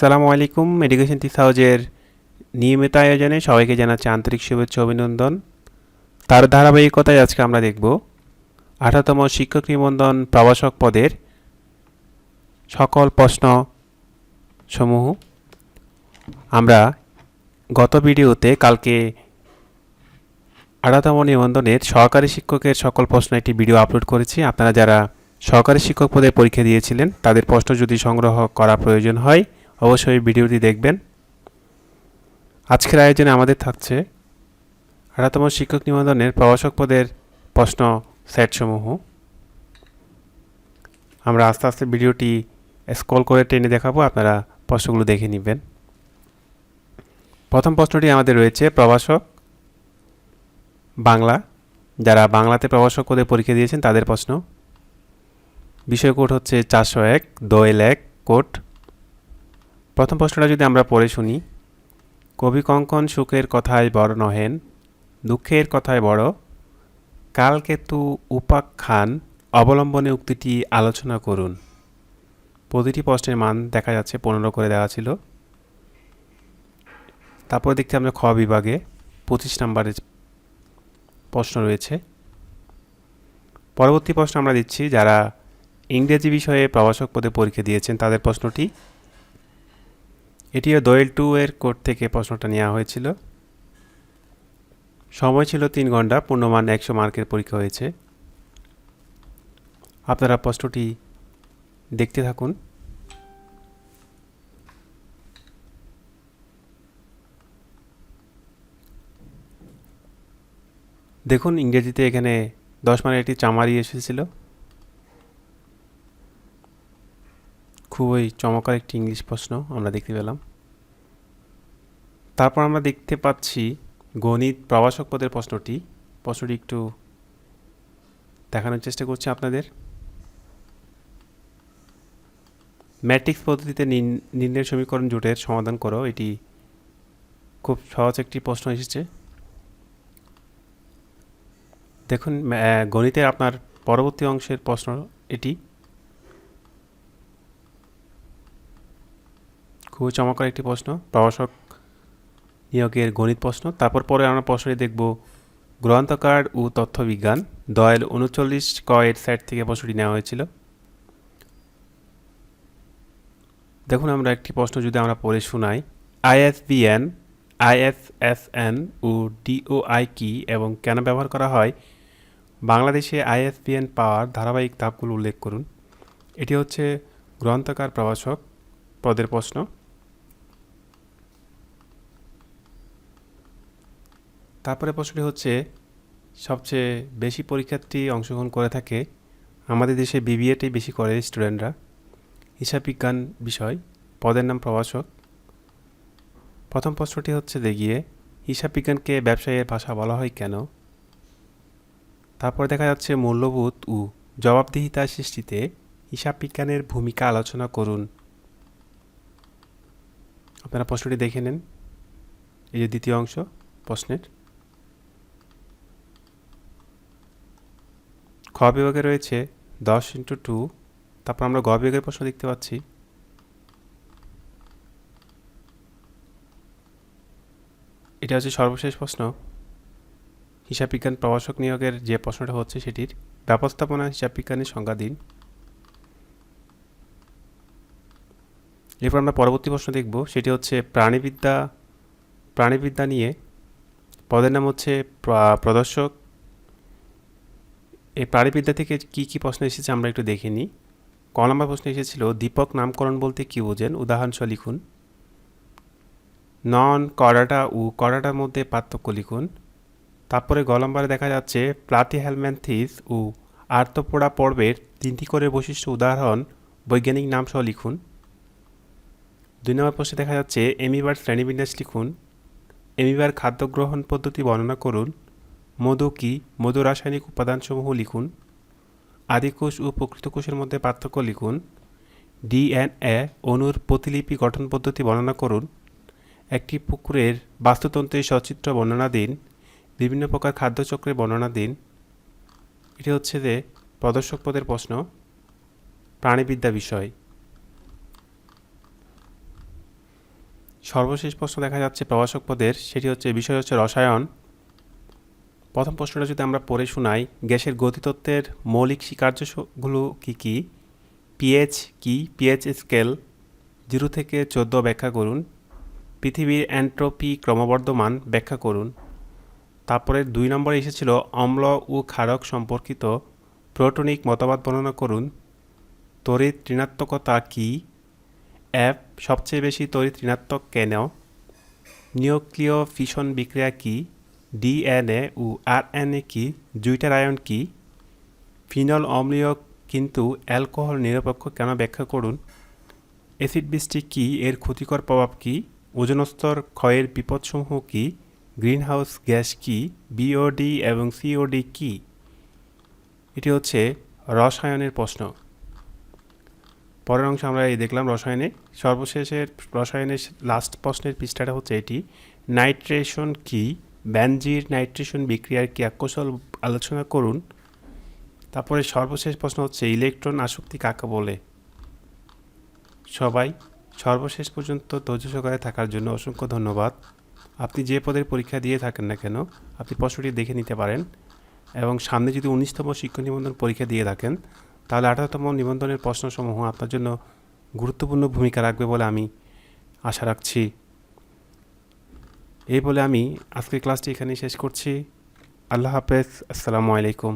আসসালামু আলাইকুম। Education tips হাউজের নিয়মিত আয়োজনে সবাইকে জানাচ্ছি আন্তরিক শুভেচ্ছা অভিনন্দন। তার ধারাবাহিকতায় আজকে আমরা দেখব 18তম শিক্ষক নিবন্ধন প্রভাষক পদের সকল প্রশ্ন সমূহ। আমরা গত ভিডিওতে কালকে 18তম নিবন্ধনের সহকারী শিক্ষকের সকল প্রশ্ন একটি ভিডিও আপলোড করেছি। আপনারা যারা সহকারী শিক্ষক পদে পরীক্ষা দিয়েছিলেন তাদের প্রশ্ন যদি সংগ্রহ করা প্রয়োজন হয় অবশ্যই ভিডিওটি দেখবেন। আজকের আয়োজনে আমাদের থাকছে 18তম শিক্ষক নিবন্ধনের প্রভাষক পদের প্রশ্ন সেটসমূহ। আমরা আস্তে আস্তে ভিডিওটি স্ক্রল করে টেনে দেখাবো, আপনারা প্রশ্নগুলো দেখে নেবেন। প্রথম প্রশ্নটি আমাদের রয়েছে প্রভাষক বাংলা। যারা বাংলাতে প্রভাষক পদে পরীক্ষা দিয়েছেন তাদের প্রশ্ন। বিষয় কোড হচ্ছে 401 দোয়েল 1 কোড। প্রথম প্রশ্নটা যদি আমরা পড়ে শুনি। কবি কঙ্কন সুখের কথায় বড় নহেন, দুঃখের কথায় বড়, কালকেতু উপাখ্যান অবলম্বনে উক্তিটি আলোচনা করুন। প্রতিটি প্রশ্নের মান দেখা যাচ্ছে 15 করে দেওয়া ছিল। তারপর দেখতে আমরা খ বিভাগে 25 নম্বরের প্রশ্ন রয়েছে। পরবর্তী প্রশ্ন আমরা দিচ্ছি যারা ইংরেজি বিষয়ে প্রভাষক পদে পরীক্ষা দিয়েছেন তাদের প্রশ্নটি। এটিও দোয়েল 2 এর কোড থেকে প্রশ্নটা নেওয়া হয়েছিল। সময় ছিল 3 ঘন্টা, পূর্ণমান 100 মার্কের পরীক্ষা হয়েছে। আপনারা প্রশ্নটি দেখতে থাকুন। দেখুন ইংরেজিতে এখানে 10 মার্কের একটি চামারি এসেছিল। খুবই চমৎকার একটি ইংলিশ প্রশ্ন আমরা দেখতে পেলাম। তারপর আমরা দেখতে পাচ্ছি গণিত প্রভাষক পদের প্রশ্নটি একটু দেখানোর চেষ্টা করছি আপনাদের। ম্যাট্রিক্স পদ্ধতিতে নির্ণয় সমীকরণ জোটের সমাধান করো। এটি খুব সহজ একটি প্রশ্ন এসেছে। দেখুন গণিতের আপনার পরবর্তী অংশের প্রশ্ন এটি। খুবই চমৎকার একটি প্রশ্ন, প্রভাষক নিয়োগের গণিত প্রশ্ন। তারপর পরে আমরা প্রশ্নটি দেখব গ্রন্থাকার ও তথ্যবিজ্ঞান। দয়াল 39 ক এর সেট থেকে প্রশ্নটি নেওয়া হয়েছিল। দেখুন আমরা একটি প্রশ্ন যদি আমরা পড়ে শোনাই। আইএসবিএন, আইএফএসএন ও ডিওআই কি এবং কেন ব্যবহার করা হয়? বাংলাদেশে আইএসবিএন পাওয়ার ধারাবাহিক ধাপগুলো উল্লেখ করুন। এটি হচ্ছে গ্রন্থাকার প্রভাষক পদের প্রশ্ন। তারপরে প্রশ্নটি হচ্ছে সবচেয়ে বেশি পরীক্ষার্থী অংশগ্রহণ করে থাকে আমাদের দেশে বিবিএটাই বেশি করে স্টুডেন্টরা। হিসাব বিজ্ঞান বিষয়, পদের নাম প্রভাষক। প্রথম প্রশ্নটি হচ্ছে দেখিয়ে হিসাব বিজ্ঞানকে ব্যবসায়ের ভাষা বলা হয় কেন? তারপর দেখা যাচ্ছে মূল্যবোধ ও জবাবদিহিতা সৃষ্টিতে হিসাব বিজ্ঞানের ভূমিকা আলোচনা করুন। আপনারা প্রশ্নটি দেখে নেন। এই যে দ্বিতীয় অংশ প্রশ্নের। খ বিভাগে রয়েছে 10x2। তারপর আমরা গ বিভাগের প্রশ্ন দেখতে পাচ্ছি। এটা হচ্ছে সর্বশেষ প্রশ্ন। হিসাব বিজ্ঞান প্রভাষক নিয়োগের যে প্রশ্নটা হচ্ছে সেটির ব্যবস্থাপনা হিসাব বিজ্ঞানের সংজ্ঞা দিন। এরপর আমরা পরবর্তী প্রশ্ন দেখব, সেটি হচ্ছে প্রাণীবিদ্যা নিয়ে। পদের নাম হচ্ছে প্রদর্শক। এই প্রাণীবিদ্যা থেকে কি কি প্রশ্ন এসেছে আমরা একটু দেখে নিই। ক নম্বর প্রশ্ন এসেছিল দীপক নামকরণ বলতে কি বোঝেন? উদাহরণসহ লিখুন। নন করাটা ও করাটার মধ্যে পার্থক্য লিখুন। তারপরে গ নম্বরে দেখা যাচ্ছে প্লাটিহেলমিনথেস ও আর্থ্রোপোডা পর্বের 3টি করে বৈশিষ্ট্য উদাহরণ বৈজ্ঞানিক নাম সহ লিখুন। 2 নম্বর প্রশ্নে দেখা যাচ্ছে এমিবার শ্রেণীবিন্যাস লিখুন। এমিবার খাদ্য গ্রহণ পদ্ধতি বর্ণনা করুন। মধু কি? মধু রাসায়নিক উপাদানসমূহ লিখুন। আদিকোষ ও প্রকৃত কোষের মধ্যে পার্থক্য লিখুন। ডিএনএ অণুর প্রতিলিপি গঠন পদ্ধতি বর্ণনা করুন। একটি পুকুরের বাস্তুতন্ত্রের সচিত্র বর্ণনা দিন। বিভিন্ন প্রকার খাদ্যচক্রের বর্ণনা দিন। এটি হচ্ছে যে প্রদর্শক পদের প্রশ্ন, প্রাণীবিদ্যা বিষয়। সর্বশেষ প্রশ্ন দেখা যাচ্ছে প্রভাষক পদের, সেটি হচ্ছে বিষয় হচ্ছে রসায়ন। প্রথম প্রশ্নটা যদি আমরা পড়ে শোনাই, গ্যাসের গতিতত্ত্বের মৌলিক স্বীকার্যগুলো কী কী? পিএইচ কি? পিএইচ স্কেল 0 থেকে 14 ব্যাখ্যা করুন। পৃথিবীর এন্ট্রপি ক্রমবর্ধমান ব্যাখ্যা করুন। তারপরে 2 নম্বরে এসেছিল অম্ল ও ক্ষারক সম্পর্কিত প্রোটনিক মতবাদ বর্ণনা করুন। তড়িৎ ঋণাত্মকতা কী? এফ সবচেয়ে বেশি তড়িৎ ঋণাত্মক কেন? নিউক্লিয় ফিশন বিক্রিয়া কী? ডিএনএ ও আরএনএ কী? জুইটার আয়ন কী? ফিনল অম্লীয় কিন্তু অ্যালকোহল নিরপেক্ষ কেন ব্যাখ্যা করুন। অ্যাসিড বৃষ্টি কী? এর ক্ষতিকর প্রভাব কী? ওজোনস্তর ক্ষয়ের বিপদসমূহ কী? গ্রিনহাউস গ্যাস কী? বিওডি এবং সিওডি কী? এটি হচ্ছে রসায়নের প্রশ্ন। পরের অংশ আমরা এই দেখলাম রসায়নে। সর্বশেষের রসায়নের লাস্ট প্রশ্নের পৃষ্ঠাটা হচ্ছে এটি। নাইট্রেশন কী? বেনজির নাইট্রেশন বিক্রিয়ার ক্রিয়াকৌশল আলোচনা করুন। তারপরে সর্বশেষ প্রশ্ন হচ্ছে ইলেকট্রন আসক্তি কাকে বলে। সবাই সর্বশেষ পর্যন্ত ধৈর্য সহকারে থাকার জন্য অসংখ্য ধন্যবাদ। আপনি যে পদের পরীক্ষা দিয়ে থাকেন না কেন, আপনি প্রশ্নটি দেখে নিতে পারেন, এবং সামনে যদি 19তম শিক্ষক নিবন্ধন পরীক্ষা দিয়ে থাকেন, তাহলে 18তম নিবন্ধনের প্রশ্নসমূহ আপনার জন্য গুরুত্বপূর্ণ ভূমিকা রাখবে বলে আমি আশা রাখছি। এই বলে আমি আজকের ক্লাসটি এখানেই শেষ করছি। আল্লাহ হাফেজ। আসসালামু আলাইকুম।